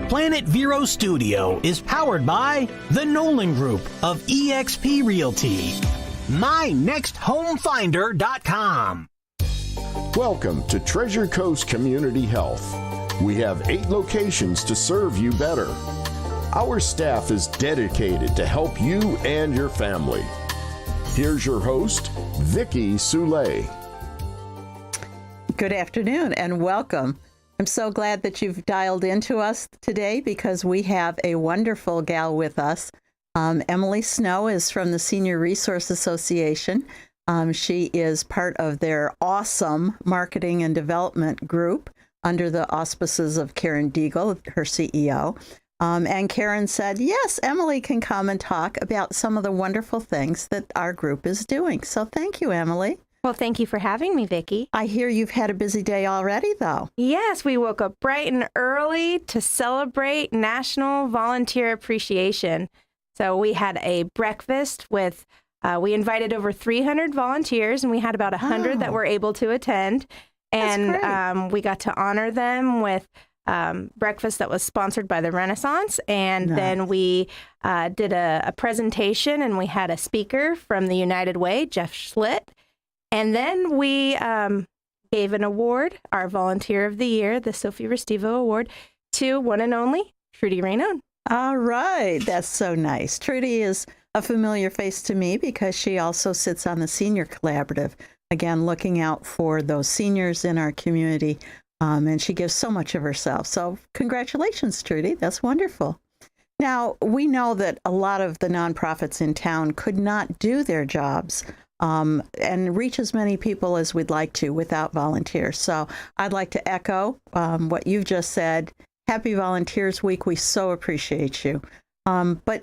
Planet Vero Studio is powered by the Nolan Group of eXp Realty. MyNextHomeFinder.com. Welcome to Treasure Coast Community Health. We have 8 locations to serve you better. Our staff is dedicated to help you and your family. Here's your host, Vicki Soulé. Good afternoon and welcome. I'm so glad that you've dialed into us today because we have a wonderful gal with us. Emily Snow is from the Senior Resource Association. She is part of their awesome marketing and development group under the auspices of Karen Deagle, her CEO. And Karen said, yes, Emily can come and talk about some of the wonderful things that our group is doing. So thank you, Emily. Well, thank you for having me, Vicki. I hear you've had a busy day already, though. Yes, we woke up bright and early to celebrate National Volunteer Appreciation. So we had a breakfast with, we invited over 300 volunteers, and we had about 100 that were able to attend. And we got to honor them with breakfast that was sponsored by the Renaissance. And then we did a presentation, and we had a speaker from the United Way, Jeff Schlitt. And then we gave an award, our Volunteer of the Year, the Sophie Restivo Award, to one and only Trudy Raynone. All right. That's so nice. Trudy is a familiar face to me because she also sits on the Senior Collaborative, again, looking out for those seniors in our community. And she gives so much of herself. So congratulations, Trudy. That's wonderful. Now, we know that a lot of the nonprofits in town could not do their jobs and reach as many people as we'd like to without volunteers. So I'd like to echo what you've just said. Happy Volunteers Week. We so appreciate you. But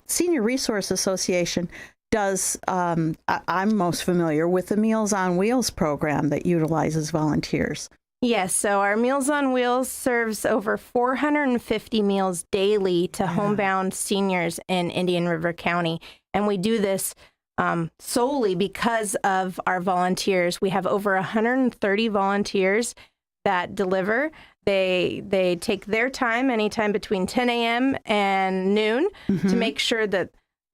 Senior Resource Association does, I'm most familiar with the Meals on Wheels program that utilizes volunteers. Yes, so our Meals on Wheels serves over 450 meals daily to homebound seniors in Indian River County. And we do this solely because of our volunteers. We have over 130 volunteers that deliver. They take their time anytime between 10 a.m. and noon to make sure that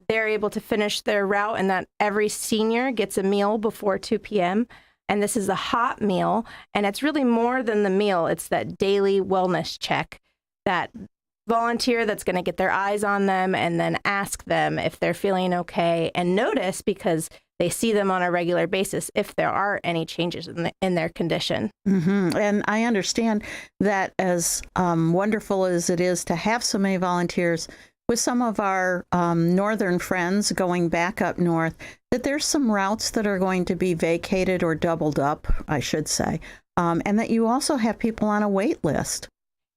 they're able to finish their route and that every senior gets a meal before 2 p.m. And this is a hot meal, and it's really more than the meal. It's that daily wellness check, that volunteer that's going to get their eyes on them and then ask them if they're feeling okay and notice, because they see them on a regular basis, if there are any changes in their condition. And I understand that as wonderful as it is to have so many volunteers, with some of our northern friends going back up north, that there's some routes that are going to be vacated or doubled up, I should say, and that you also have people on a wait list.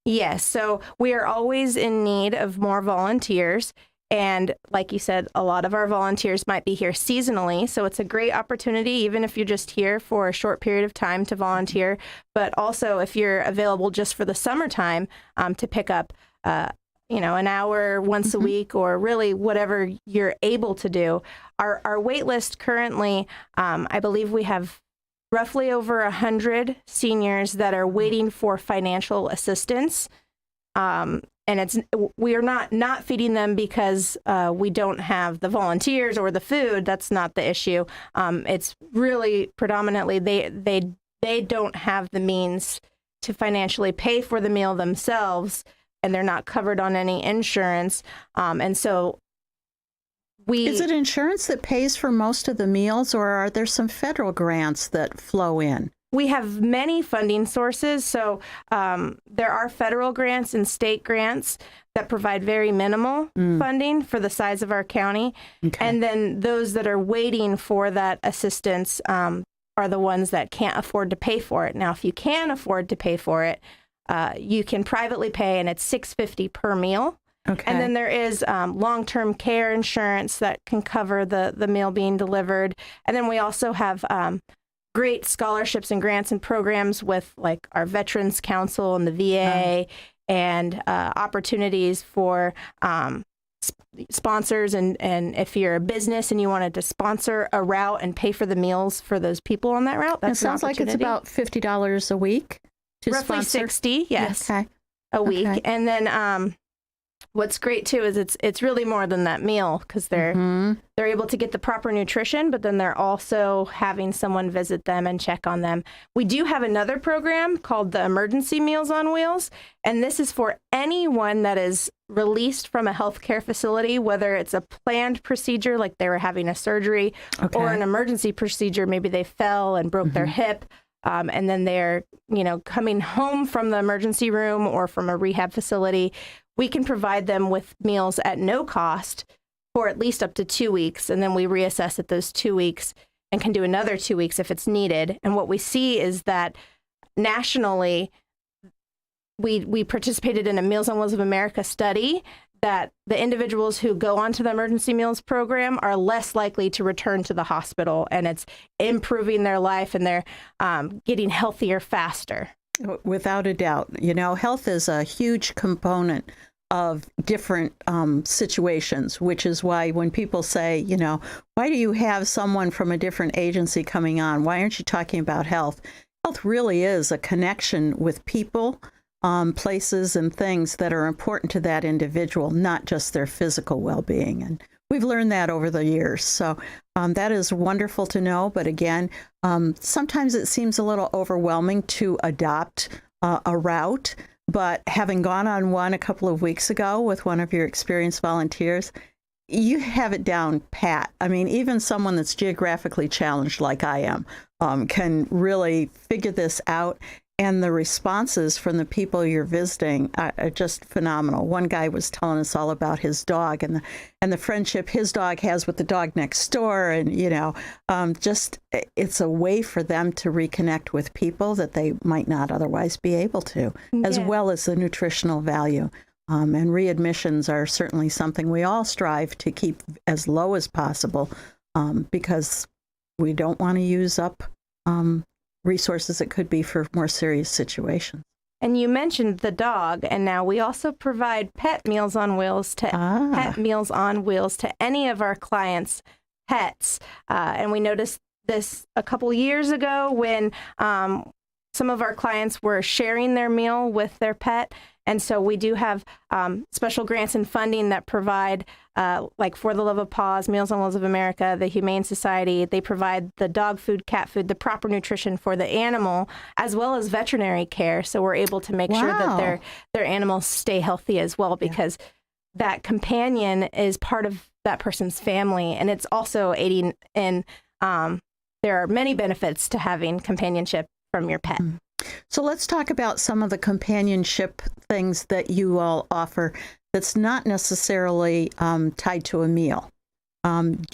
Yes, so we are always in need of more volunteers. And like you said, a lot of our volunteers might be here seasonally. So it's a great opportunity, even if you're just here for a short period of time, to volunteer. But also if you're available just for the summertime, to pick up an hour once a week, or really whatever you're able to do. Our wait list currently, I believe we have roughly over 100 seniors that are waiting for financial assistance. And we are not feeding them because we don't have the volunteers or the food. That's not the issue. It's really predominantly they don't have the means to financially pay for the meal themselves, and they're not covered on any insurance. And so Is it insurance that pays for most of the meals, or are there some federal grants that flow in? We have many funding sources. So there are federal grants and state grants that provide very minimal funding for the size of our county. Okay. And then those that are waiting for that assistance are the ones that can't afford to pay for it. Now, if you can afford to pay for it, you can privately pay, and it's $6.50 per meal. Okay. And then there is long-term care insurance that can cover the meal being delivered. And then we also have great scholarships and grants and programs with like our Veterans Council and the VA, and opportunities for sponsors. And if you're a business and you wanted to sponsor a route and pay for the meals for those people on that route, that's it sounds like it's about $50 a week to roughly sponsor. 60, yes. Okay. a week. Okay. And then what's great too is it's really more than that meal, because they're able to get the proper nutrition, but then they're also having someone visit them and check on them. We do have another program called the Emergency Meals on Wheels, and this is for anyone that is released from a healthcare facility, whether it's a planned procedure like they were having a surgery, or an emergency procedure, maybe they fell and broke their hip. And then they're, coming home from the emergency room or from a rehab facility. We can provide them with meals at no cost for at least up to 2 weeks. And then we reassess at those 2 weeks and can do another 2 weeks if it's needed. And what we see is that nationally, we participated in a Meals on Wheels of America study that the individuals who go onto the emergency meals program are less likely to return to the hospital, and it's improving their life, and they're getting healthier faster. Without a doubt. Health is a huge component of different situations, which is why when people say, why do you have someone from a different agency coming on? Why aren't you talking about health? Health really is a connection with people, places and things that are important to that individual, not just their physical well-being. And we've learned that over the years. So that is wonderful to know. But again, sometimes it seems a little overwhelming to adopt a route. But having gone on one a couple of weeks ago with one of your experienced volunteers, you have it down pat. I mean, even someone that's geographically challenged like I am can really figure this out. And the responses from the people you're visiting are just phenomenal. One guy was telling us all about his dog and the friendship his dog has with the dog next door. And, just it's a way for them to reconnect with people that they might not otherwise be able to, as well as the nutritional value. And readmissions are certainly something we all strive to keep as low as possible because we don't want to use up resources it could be for more serious situations. And you mentioned the dog, and now we also provide pet meals on wheels to any of our clients' pets. And we noticed this a couple years ago when some of our clients were sharing their meal with their pet. And so we do have special grants and funding that provide, like For the Love of Paws, Meals on Wheels of America, the Humane Society. They provide the dog food, cat food, the proper nutrition for the animal, as well as veterinary care. So we're able to make sure that their animals stay healthy as well, because that companion is part of that person's family. And it's also aiding in, there are many benefits to having companionship from your pet. So let's talk about some of the companionship things that you all offer that's not necessarily tied to a meal.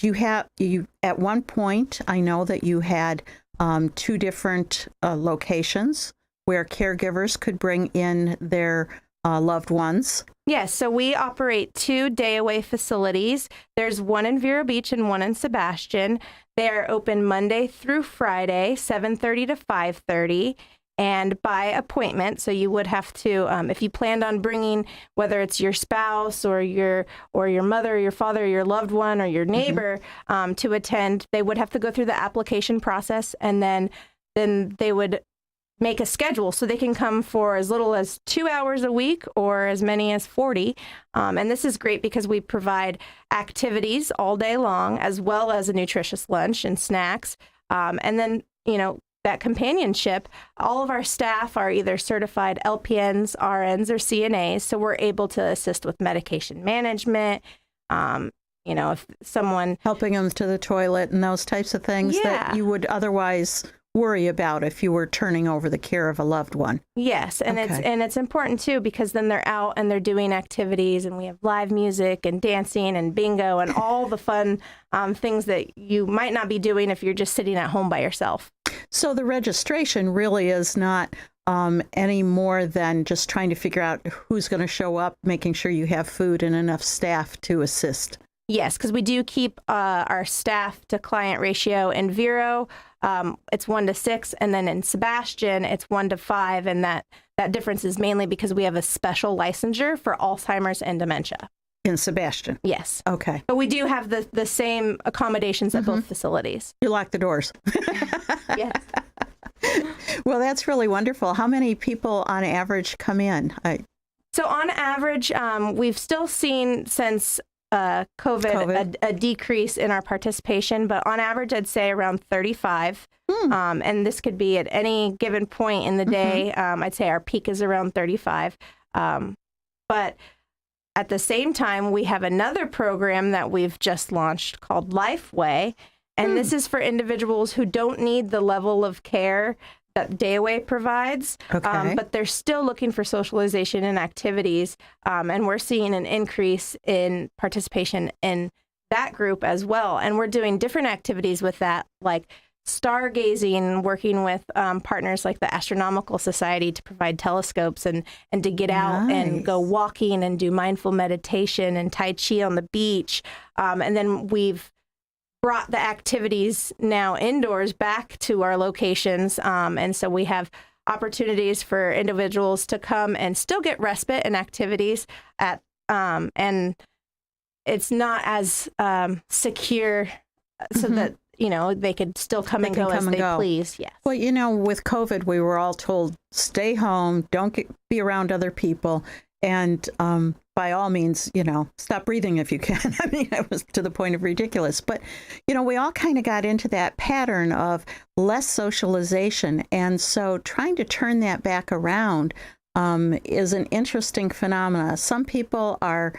You at one point, I know that you had 2 different locations where caregivers could bring in their loved ones. Yes, so we operate 2 day-away facilities. There's one in Vero Beach and one in Sebastian. They're open Monday through Friday, 7:30 to 5:30. And by appointment. So you would have to, if you planned on bringing, whether it's your spouse or your mother, or your father, or your loved one, or your neighbor to attend, they would have to go through the application process, and then they would make a schedule so they can come for as little as 2 hours a week or as many as 40. And this is great because we provide activities all day long, as well as a nutritious lunch and snacks. And then, that companionship, all of our staff are either certified LPNs, RNs, or CNAs, so we're able to assist with medication management, if someone... helping them to the toilet and those types of things that you would otherwise worry about if you were turning over the care of a loved one. Yes, and it's important too, because then they're out and they're doing activities, and we have live music and dancing and bingo and all the fun things that you might not be doing if you're just sitting at home by yourself. So the registration really is not any more than just trying to figure out who's going to show up, making sure you have food and enough staff to assist. Yes, because we do keep our staff to client ratio. In Vero, it's 1-6, and then in Sebastian, it's 1-5, and that difference is mainly because we have a special licensure for Alzheimer's and dementia. In Sebastian? Yes. Okay. But we do have the same accommodations at both facilities. You lock the doors. Yes. Well, that's really wonderful. How many people on average come in? So on average, we've still seen since COVID. A decrease in our participation, but on average, I'd say around 35. And this could be at any given point in the day. I'd say our peak is around 35. But at the same time, we have another program that we've just launched called Lifeway. And this is for individuals who don't need the level of care that Dayaway provides, but they're still looking for socialization and activities. And we're seeing an increase in participation in that group as well. And we're doing different activities with that, like stargazing, working with partners like the Astronomical Society to provide telescopes and to get out and go walking and do mindful meditation and Tai Chi on the beach. And then we've brought the activities now indoors back to our locations. And so we have opportunities for individuals to come and still get respite and activities at, and it's not as secure so that, they could still come and go as they please. Yes. Well, with COVID, we were all told, stay home, don't be around other people. And by all means, stop breathing if you can. I mean, it was to the point of ridiculous. But, we all kind of got into that pattern of less socialization. And so trying to turn that back around is an interesting phenomena. Some people are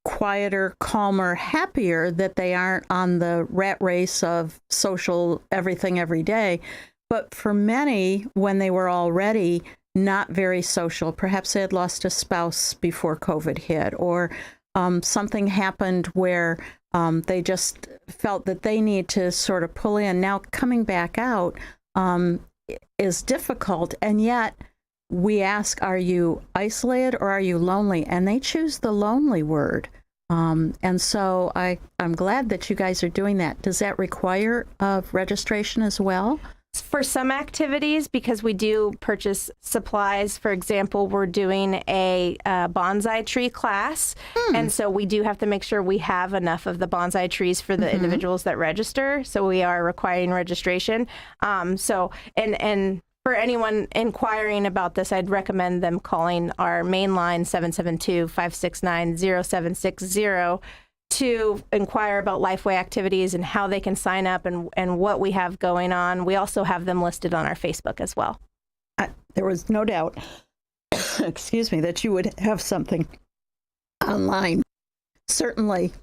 quieter, calmer, happier that they aren't on the rat race of social everything every day. But for many, when they were already not very social, perhaps they had lost a spouse before COVID hit, or something happened where they just felt that they need to sort of pull in. Now, coming back out is difficult, and yet we ask, are you isolated or are you lonely? And they choose the lonely word. And so I'm glad that you guys are doing that. Does that require registration as well? For some activities, because we do purchase supplies. For example, we're doing a bonsai tree class. And so we do have to make sure we have enough of the bonsai trees for the individuals that register. So we are requiring registration. And for anyone inquiring about this, I'd recommend them calling our main line, 772-569-0760, to inquire about Lifeway activities and how they can sign up and what we have going on. We also have them listed on our Facebook as well. There was no doubt, excuse me, that you would have something online. Certainly,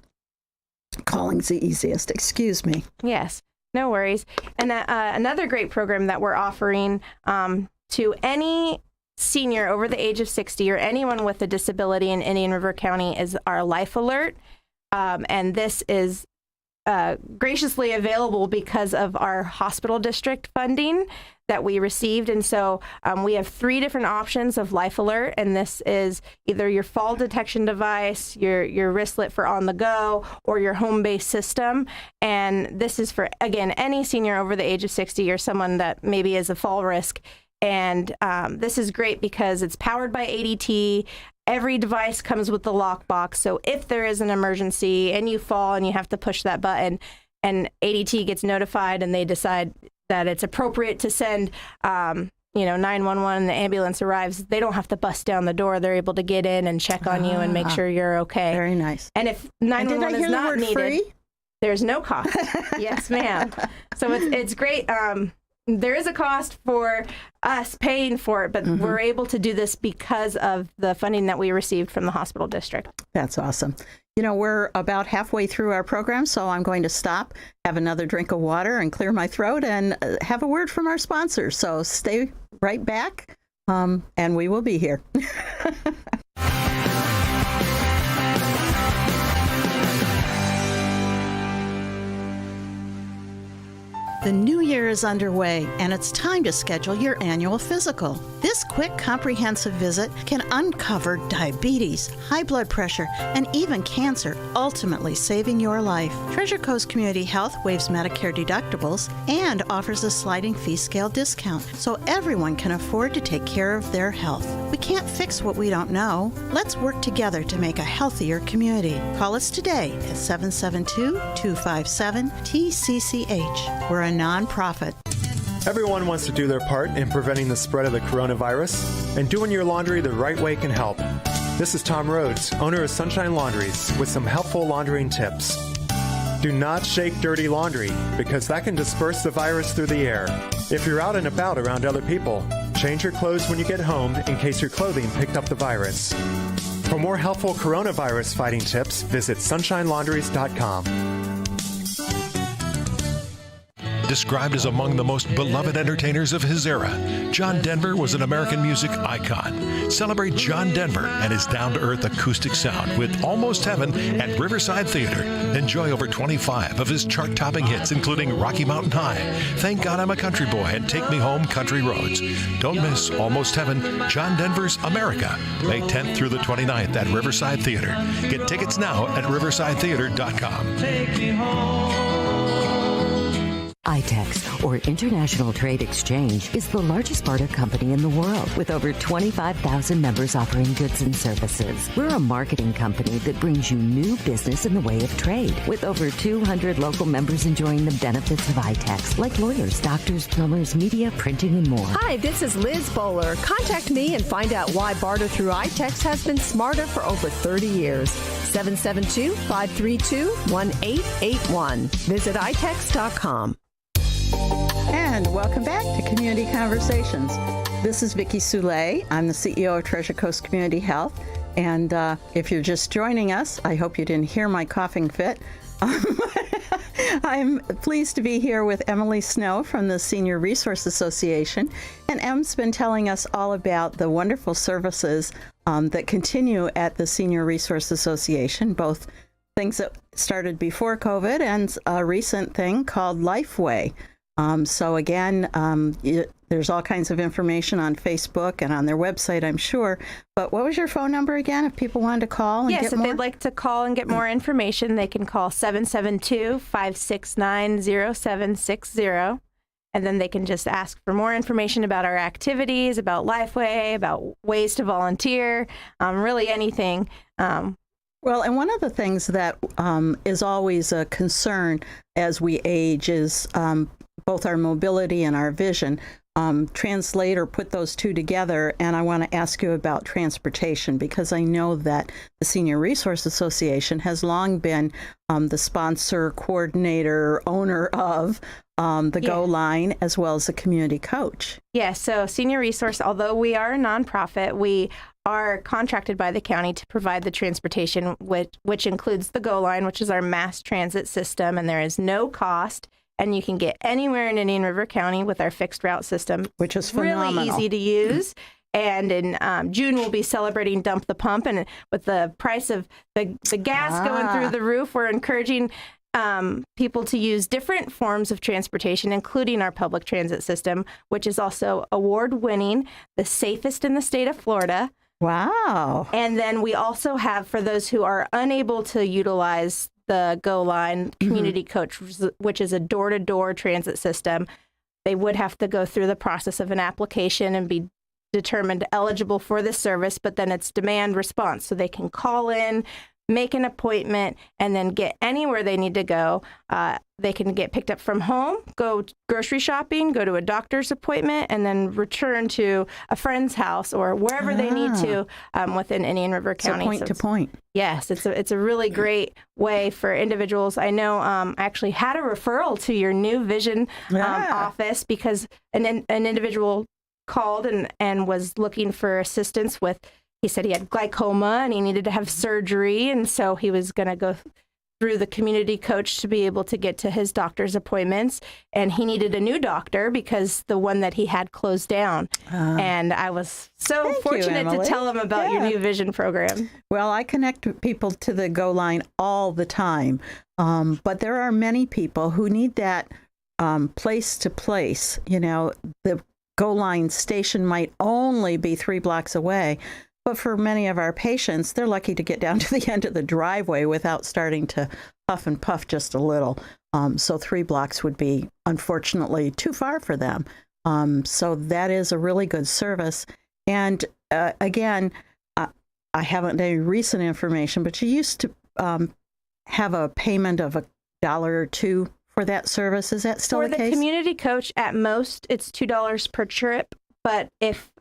calling's the easiest. Excuse me. Yes. No worries. And another great program that we're offering to any senior over the age of 60 or anyone with a disability in Indian River County is our Life Alert. And this is graciously available because of our hospital district funding that we received. And so we have 3 different options of Life Alert. And this is either your fall detection device, your wristlet for on the go, or your home-based system. And this is for, again, any senior over the age of 60 or someone that maybe is a fall risk. And this is great because it's powered by ADT. Every device comes with the lockbox. So if there is an emergency and you fall and you have to push that button, and ADT gets notified and they decide that it's appropriate to send 911 and the ambulance arrives, they don't have to bust down the door. They're able to get in and check on you and make sure you're okay. Very nice. And if 911 is not needed, free? There's no cost. Yes, ma'am. So it's great. There is a cost for us paying for it, but we're able to do this because of the funding that we received from the hospital district. That's awesome. We're about halfway through our program, so I'm going to stop, have another drink of water, and clear my throat, and have a word from our sponsors. So stay right back, and we will be here. The new year is underway, and it's time to schedule your annual physical. This quick, comprehensive visit can uncover diabetes, high blood pressure, and even cancer, ultimately saving your life. Treasure Coast Community Health waives Medicare deductibles and offers a sliding fee scale discount, so everyone can afford to take care of their health. We can't fix what we don't know. Let's work together to make a healthier community. Call us today at 772-257-TCCH. We're a nonprofit. Everyone wants to do their part in preventing the spread of the coronavirus, and doing your laundry the right way can help. This is Tom Rhodes, owner of Sunshine Laundries, with some helpful laundering tips. Do not shake dirty laundry, because that can disperse the virus through the air. If you're out and about around other people, change your clothes when you get home in case your clothing picked up the virus. For more helpful coronavirus fighting tips, visit sunshinelaundries.com. Described as among the most beloved entertainers of his era, John Denver was an American music icon. Celebrate John Denver and his down-to-earth acoustic sound with Almost Heaven at Riverside Theater. Enjoy over 25 of his chart-topping hits, including Rocky Mountain High, Thank God I'm a Country Boy, and Take Me Home, Country Roads. Don't miss Almost Heaven, John Denver's America, May 10th through the 29th at Riverside Theater. Get tickets now at riversidetheater.com. Take me home. ITEX, or International Trade Exchange, is the largest barter company in the world with over 25,000 members offering goods and services. We're a marketing company that brings you new business in the way of trade, with over 200 local members enjoying the benefits of ITEX, like lawyers, doctors, plumbers, media, printing, and more. Hi, this is Liz Bowler. Contact me and find out why barter through ITEX has been smarter for over 30 years. 772-532-1881. Visit itex.com. And welcome back to Community Conversations. This is Vicki Soule. I'm the CEO of Treasure Coast Community Health. And if you're just joining us, I hope you didn't hear my coughing fit. I'm pleased to be here with Emily Snow from the Senior Resource Association. And Em's been telling us all about the wonderful services that continue at the Senior Resource Association, both things that started before COVID and a recent thing called Lifeway. So again, there's all kinds of information on Facebook and on their website, I'm sure. But what was your phone number again if people wanted to call and yes, get if more? they'd like to call and get more information, they can call 772-569-0760. And then they can just ask for more information about our activities, about Lifeway, about ways to volunteer, really anything. Well, and one of the things that is always a concern as we age is both our mobility and our vision. Translate or put those two together, and I want to ask you about transportation, because I know that the Senior Resource Association has long been the sponsor, coordinator, owner of the Go Line, as well as the community coach. Yes, so Senior Resource, although we are a nonprofit, we are contracted by the county to provide the transportation, which includes the Go Line, which is our mass transit system, and there is no cost. And you can get anywhere in Indian River County with our fixed route system, which is phenomenal. Really easy to use. And in June, we'll be celebrating Dump the Pump. And with the price of the gas going through the roof, we're encouraging people to use different forms of transportation, including our public transit system, which is also award-winning, the safest in the state of Florida. Wow. And then we also have, for those who are unable to utilize the Go Line Community Coach, which is a door-to-door transit system, they would have to go through the process of an application and be determined eligible for this service, but then it's demand response. So they can call in, make an appointment, and then get anywhere they need to go. They can get picked up from home, go grocery shopping, go to a doctor's appointment, and then return to a friend's house or wherever they need to within Indian River County. So point to point. Yes, it's a really great way for individuals. I know I actually had a referral to your new vision office because an individual called and was looking for assistance with, he said he had glaucoma and he needed to have surgery, and so he was going to go through the community coach to be able to get to his doctor's appointments, and he needed a new doctor because the one that he had closed down. And I was so fortunate to tell him about your new vision program. Well, I connect people to the Go Line all the time, but there are many people who need that place to place. You know, the Go Line station might only be 3 blocks away, but for many of our patients, they're lucky to get down to the end of the driveway without starting to huff and puff just a little. So 3 blocks would be, unfortunately, too far for them. So that is a really good service. And again, I haven't any recent information, but you used to have a payment of $1 or $2 for that service. Is that still the case? For the community coach, at most, it's $2 per trip. But if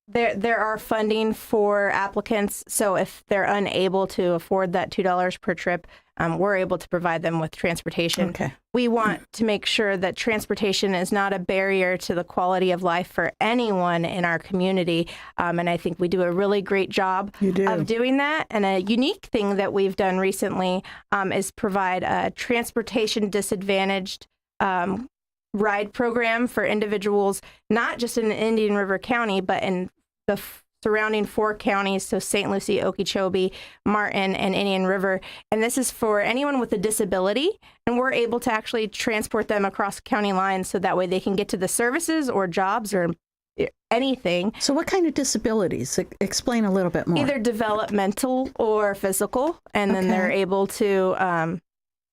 There are funding for applicants, so if they're unable to afford that $2 per trip, we're able to provide them with transportation. Okay. We want to make sure that transportation is not a barrier to the quality of life for anyone in our community, and I think we do a really great job of doing that. And a unique thing that we've done recently is provide a transportation disadvantaged ride program for individuals, not just in Indian River County, but in the surrounding 4 counties, so St. Lucie, Okeechobee, Martin, and Indian River. And this is for anyone with a disability, and we're able to actually transport them across county lines so that way they can get to the services or jobs or anything. So what kind of disabilities? Explain a little bit more. Either developmental or physical, and then they're able to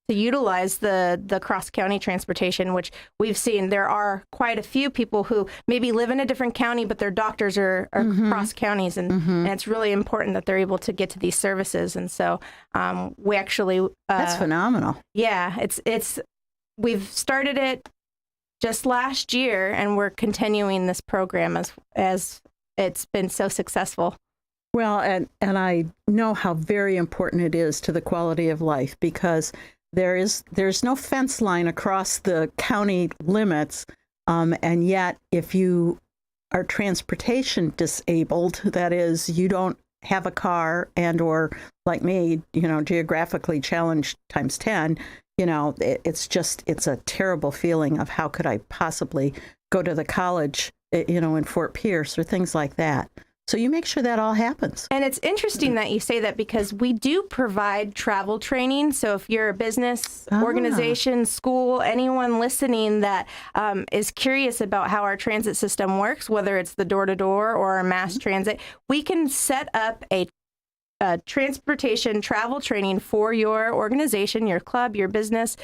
utilize the cross-county transportation, which we've seen. There are quite a few people who maybe live in a different county, but their doctors are cross counties, and it's really important that they're able to get to these services. And so we actually... That's phenomenal. Yeah, we've started it just last year, and we're continuing this program as it's been so successful. Well, and I know how very important it is to the quality of life, because there's no fence line across the county limits, and yet if you are transportation disabled, that is, you don't have a car and or like me, geographically challenged times 10, it's a terrible feeling of how could I possibly go to the college, in Fort Pierce or things like that. So you make sure that all happens. And it's interesting that you say that, because we do provide travel training. So if you're a business, organization, school, anyone listening that is curious about how our transit system works, whether it's the door-to-door or our mass transit, we can set up a transportation travel training for your organization, your club, your business,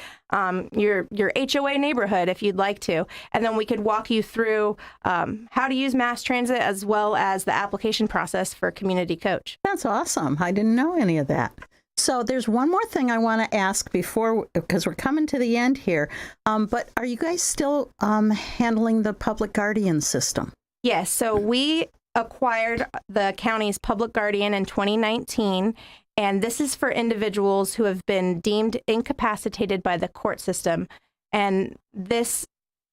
your HOA neighborhood, if you'd like to. And then we could walk you through how to use mass transit, as well as the application process for Community Coach. That's awesome. I didn't know any of that. So there's one more thing I want to ask because we're coming to the end here. But are you guys still handling the public guardian system? Yes. So we acquired the county's public guardian in 2019, and this is for individuals who have been deemed incapacitated by the court system. And these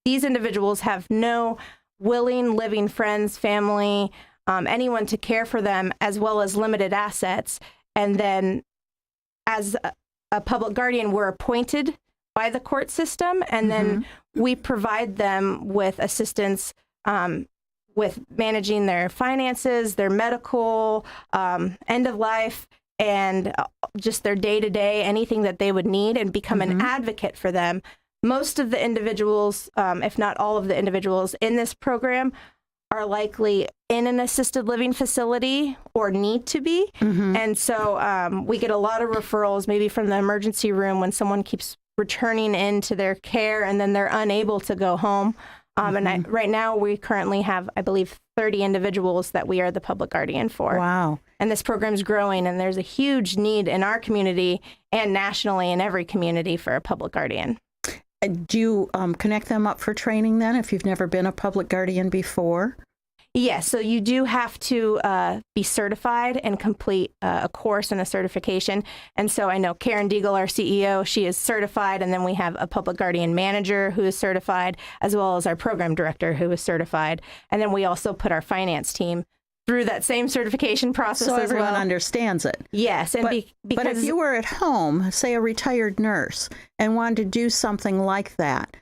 individuals have no willing living friends, family, anyone to care for them, as well as limited assets. And then as a public guardian, we're appointed by the court system, and then we provide them with assistance with managing their finances, their medical, end of life, and just their day-to-day, anything that they would need, and become an advocate for them. Most of the individuals, if not all of the individuals in this program, are likely in an assisted living facility or need to be. And so we get a lot of referrals, maybe from the emergency room, when someone keeps returning into their care and then they're unable to go home. Right now, we currently have, I believe, 30 individuals that we are the public guardian for. Wow. And this program is growing, and there's a huge need in our community and nationally in every community for a public guardian. Do you connect them up for training then, if you've never been a public guardian before? Yes, so you do have to be certified and complete a course and a certification. And so I know Karen Deagle, our CEO, she is certified, and then we have a public guardian manager who is certified, as well as our program director who is certified. And then we also put our finance team through that same certification process so as everyone well. Understands it. Yes, and but if you were at home, say a retired nurse, and wanted to do something like that,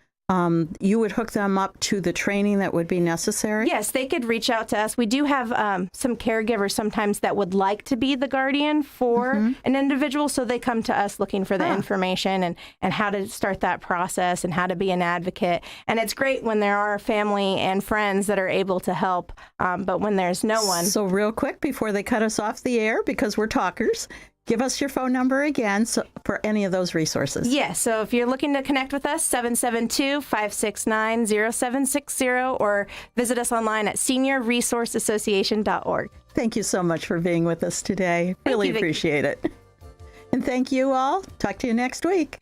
you would hook them up to the training that would be necessary? Yes, they could reach out to us. We do have some caregivers sometimes that would like to be the guardian for an individual, so they come to us looking for the information and how to start that process and how to be an advocate. And it's great when there are family and friends that are able to help, but when there's no one. So real quick, before they cut us off the air, because we're talkers, give us your phone number again for any of those resources. Yes, so if you're looking to connect with us, 772-569-0760, or visit us online at seniorresourceassociation.org. Thank you so much for being with us today. Really appreciate it. And thank you all. Talk to you next week.